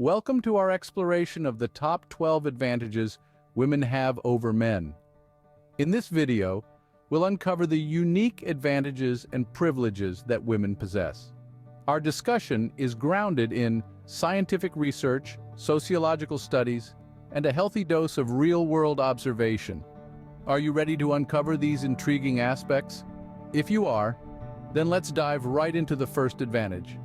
Welcome to our exploration of the top 12 advantages women have over men. In this video, we'll uncover the unique advantages and privileges that women possess. Our discussion is grounded in scientific research, sociological studies, and a healthy dose of real-world observation. Are you ready to uncover these intriguing aspects? If you are, then let's dive right into the first advantage.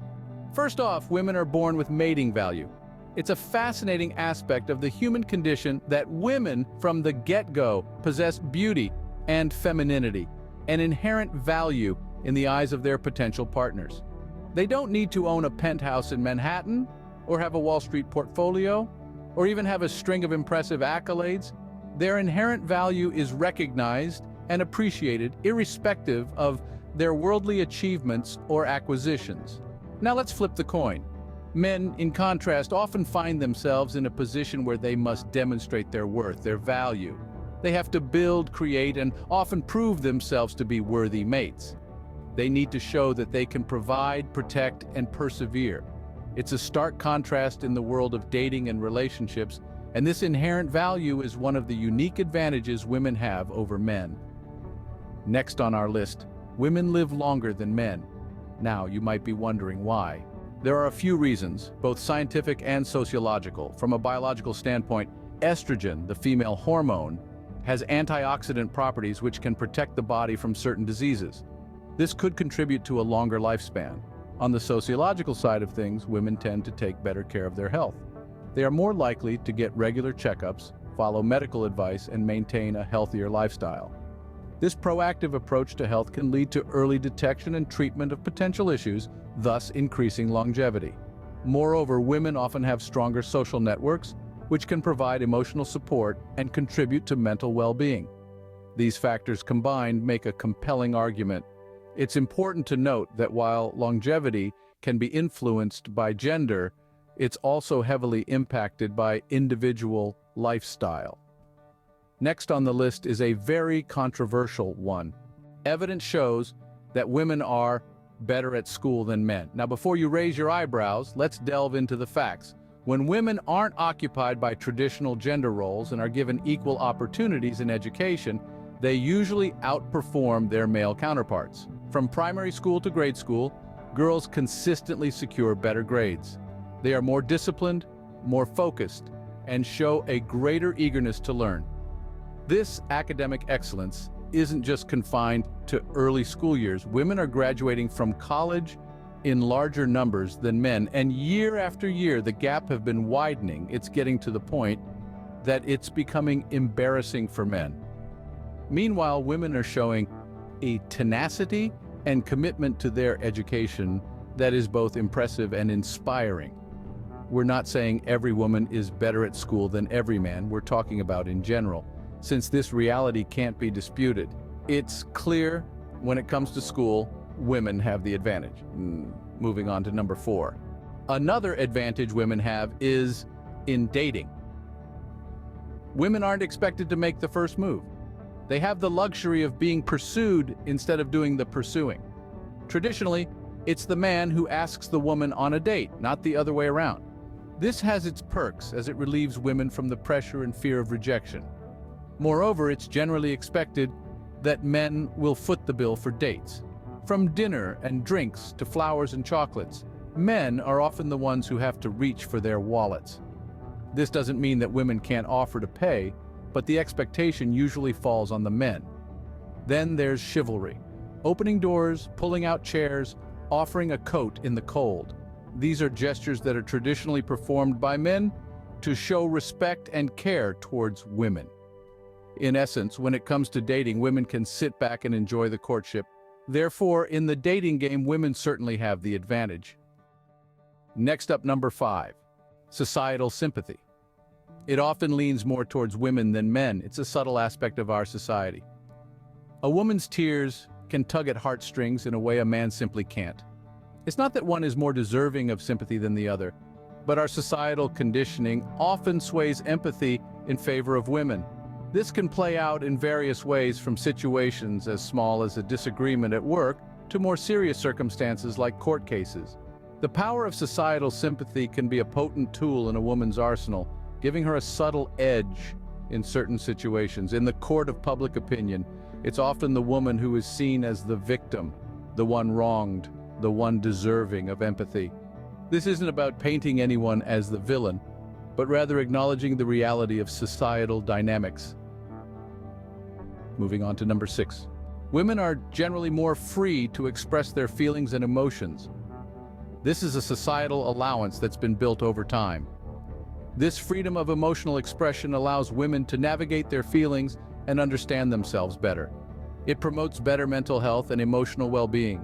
First off, women are born with mating value. It's a fascinating aspect of the human condition that women from the get-go possess beauty and femininity, an inherent value in the eyes of their potential partners. They don't need to own a penthouse in Manhattan, or have a Wall Street portfolio, or even have a string of impressive accolades. Their inherent value is recognized and appreciated irrespective of their worldly achievements or acquisitions. Now let's flip the coin. Men, in contrast, often find themselves in a position where they must demonstrate their worth, their value. They have to build, create, and often prove themselves to be worthy mates. They need to show that they can provide, protect, and persevere. It's a stark contrast in the world of dating and relationships, and this inherent value is one of the unique advantages women have over men. Next on our list, women live longer than men. Now, you might be wondering why. There are a few reasons, both scientific and sociological. From a biological standpoint, estrogen, the female hormone, has antioxidant properties which can protect the body from certain diseases. This could contribute to a longer lifespan. On the sociological side of things, women tend to take better care of their health. They are more likely to get regular checkups, follow medical advice, and maintain a healthier lifestyle. This proactive approach to health can lead to early detection and treatment of potential issues, thus increasing longevity. Moreover, women often have stronger social networks, which can provide emotional support and contribute to mental well-being. These factors combined make a compelling argument. It's important to note that while longevity can be influenced by gender, it's also heavily impacted by individual lifestyle. Next on the list is a very controversial one. Evidence shows that women are better at school than men. Now, before you raise your eyebrows, let's delve into the facts. When women aren't occupied by traditional gender roles and are given equal opportunities in education, they usually outperform their male counterparts. From primary school to grade school, girls consistently secure better grades. They are more disciplined, more focused, and show a greater eagerness to learn. This academic excellence isn't just confined to early school years. Women are graduating from college in larger numbers than men, and year after year the gap has been widening. It's getting to the point that it's becoming embarrassing for men. Meanwhile, women are showing a tenacity and commitment to their education that is both impressive and inspiring. We're not saying every woman is better at school than every man, we're talking about in general. Since this reality can't be disputed, it's clear when it comes to school, women have the advantage. Moving on to number 4. Another advantage women have is in dating. Women aren't expected to make the first move. They have the luxury of being pursued instead of doing the pursuing. Traditionally, it's the man who asks the woman on a date, not the other way around. This has its perks as it relieves women from the pressure and fear of rejection. Moreover, it's generally expected that men will foot the bill for dates. From dinner and drinks to flowers and chocolates, men are often the ones who have to reach for their wallets. This doesn't mean that women can't offer to pay, but the expectation usually falls on the men. Then there's chivalry. Opening doors, pulling out chairs, offering a coat in the cold. These are gestures that are traditionally performed by men to show respect and care towards women. In essence, when it comes to dating, women can sit back and enjoy the courtship. Therefore, in the dating game, women certainly have the advantage. Next up, number 5, societal sympathy. It often leans more towards women than men. It's a subtle aspect of our society. A woman's tears can tug at heartstrings in a way a man simply can't. It's not that one is more deserving of sympathy than the other, but our societal conditioning often sways empathy in favor of women. This can play out in various ways, from situations as small as a disagreement at work to more serious circumstances like court cases. The power of societal sympathy can be a potent tool in a woman's arsenal, giving her a subtle edge in certain situations. In the court of public opinion, it's often the woman who is seen as the victim, the one wronged, the one deserving of empathy. This isn't about painting anyone as the villain, but rather acknowledging the reality of societal dynamics. Moving on to number 6. Women are generally more free to express their feelings and emotions. This is a societal allowance that's been built over time. This freedom of emotional expression allows women to navigate their feelings and understand themselves better. It promotes better mental health and emotional well-being.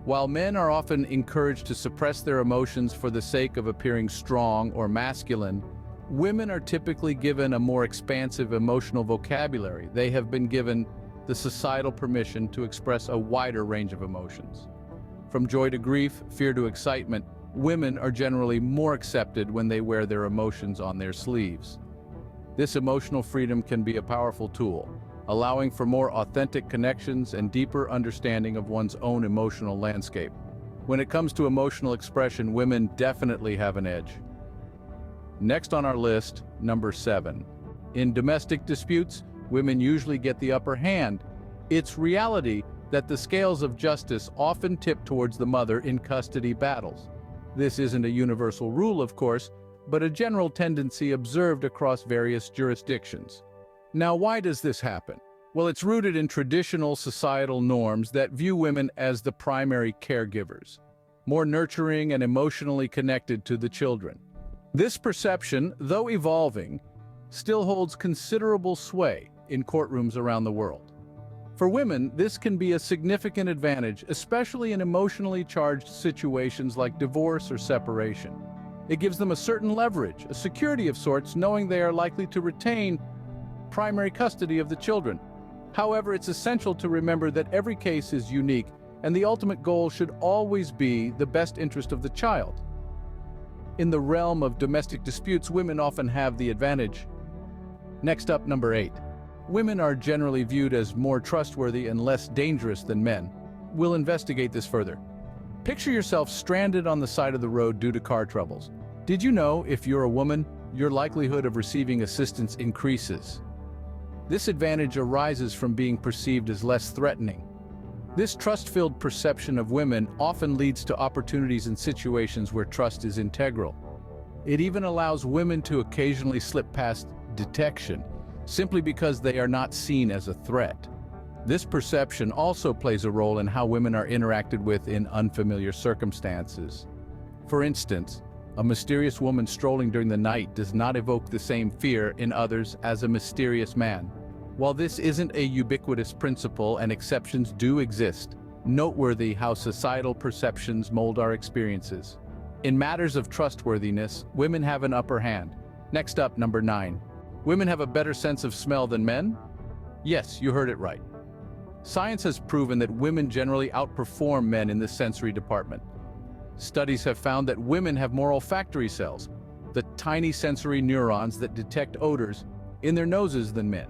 While men are often encouraged to suppress their emotions for the sake of appearing strong or masculine, women are typically given a more expansive emotional vocabulary. They have been given the societal permission to express a wider range of emotions. From joy to grief, fear to excitement, women are generally more accepted when they wear their emotions on their sleeves. This emotional freedom can be a powerful tool, allowing for more authentic connections and deeper understanding of one's own emotional landscape. When it comes to emotional expression, women definitely have an edge. Next on our list, number 7. In domestic disputes, women usually get the upper hand. It's reality that the scales of justice often tip towards the mother in custody battles. This isn't a universal rule, of course, but a general tendency observed across various jurisdictions. Now, why does this happen? Well, it's rooted in traditional societal norms that view women as the primary caregivers, more nurturing and emotionally connected to the children. This perception, though evolving, still holds considerable sway in courtrooms around the world. For women, this can be a significant advantage, especially in emotionally charged situations like divorce or separation. It gives them a certain leverage, a security of sorts, knowing they are likely to retain primary custody of the children. However, it's essential to remember that every case is unique, and the ultimate goal should always be the best interest of the child. In the realm of domestic disputes, women often have the advantage. Next up, number 8. Women are generally viewed as more trustworthy and less dangerous than men. We'll investigate this further. Picture yourself stranded on the side of the road due to car troubles. Did you know if you're a woman, your likelihood of receiving assistance increases? This advantage arises from being perceived as less threatening. This trust-filled perception of women often leads to opportunities in situations where trust is integral. It even allows women to occasionally slip past detection, simply because they are not seen as a threat. This perception also plays a role in how women are interacted with in unfamiliar circumstances. For instance, a mysterious woman strolling during the night does not evoke the same fear in others as a mysterious man. While this isn't a ubiquitous principle and exceptions do exist, noteworthy how societal perceptions mold our experiences. In matters of trustworthiness, women have an upper hand. Next up, number 9. Women have a better sense of smell than men? Yes, you heard it right. Science has proven that women generally outperform men in the sensory department. Studies have found that women have more olfactory cells, the tiny sensory neurons that detect odors, in their noses than men.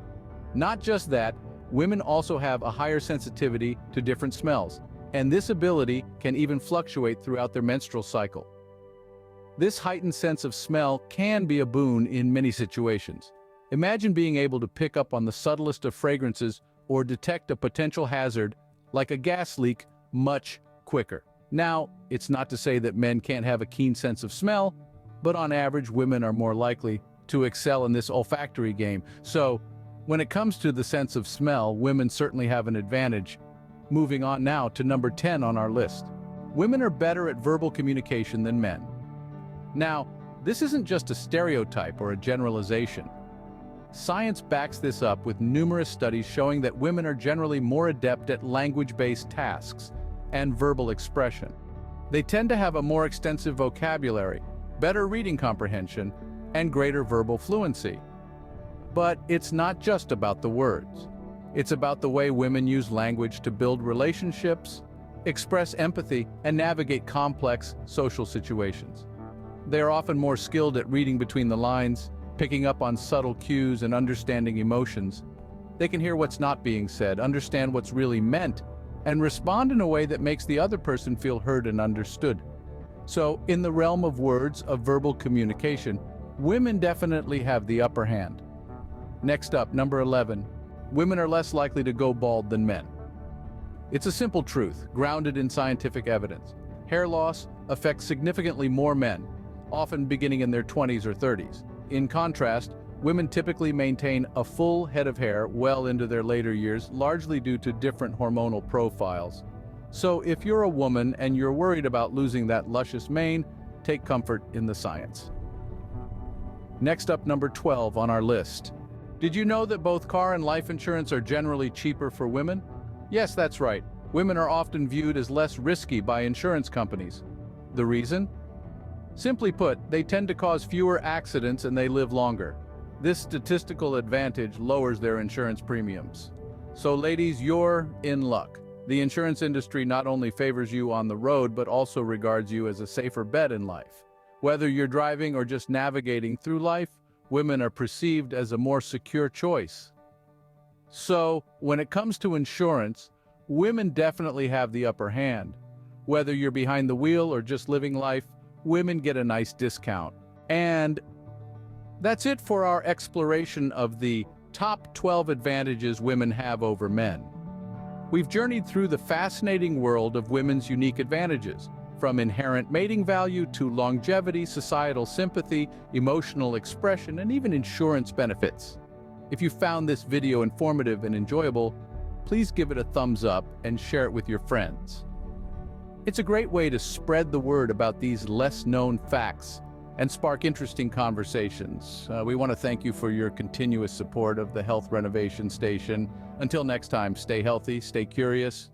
Not just that, women also have a higher sensitivity to different smells, and this ability can even fluctuate throughout their menstrual cycle. This heightened sense of smell can be a boon in many situations. Imagine being able to pick up on the subtlest of fragrances or detect a potential hazard, like a gas leak, much quicker. Now, it's not to say that men can't have a keen sense of smell, but on average, women are more likely to excel in this olfactory game. So, when it comes to the sense of smell, women certainly have an advantage. Moving on now to number 10 on our list. Women are better at verbal communication than men. Now, this isn't just a stereotype or a generalization. Science backs this up with numerous studies showing that women are generally more adept at language-based tasks and verbal expression. They tend to have a more extensive vocabulary, better reading comprehension, and greater verbal fluency. But it's not just about the words. It's about the way women use language to build relationships, express empathy, and navigate complex social situations. They are often more skilled at reading between the lines, picking up on subtle cues and understanding emotions. They can hear what's not being said, understand what's really meant, and respond in a way that makes the other person feel heard and understood. So, in the realm of words, of verbal communication, women definitely have the upper hand. Next up, number 11. Women are less likely to go bald than men. It's a simple truth, grounded in scientific evidence. Hair loss affects significantly more men, often beginning in their 20s or 30s. In contrast, women typically maintain a full head of hair well into their later years, largely due to different hormonal profiles. So if you're a woman and you're worried about losing that luscious mane, take comfort in the science. Next up, number 12 on our list. Did you know that both car and life insurance are generally cheaper for women? Yes, that's right. Women are often viewed as less risky by insurance companies. The reason? Simply put, they tend to cause fewer accidents and they live longer. This statistical advantage lowers their insurance premiums. So ladies, you're in luck. The insurance industry not only favors you on the road, but also regards you as a safer bet in life. Whether you're driving or just navigating through life, women are perceived as a more secure choice. So, when it comes to insurance, women definitely have the upper hand. Whether you're behind the wheel or just living life, women get a nice discount. And that's it for our exploration of the top 12 advantages women have over men. We've journeyed through the fascinating world of women's unique advantages, from inherent mating value to longevity, societal sympathy, emotional expression, and even insurance benefits. If you found this video informative and enjoyable, please give it a thumbs up and share it with your friends. It's a great way to spread the word about these less-known facts and spark interesting conversations. We want to thank you for your continuous support of the Health Renovation Station. Until next time, stay healthy, stay curious,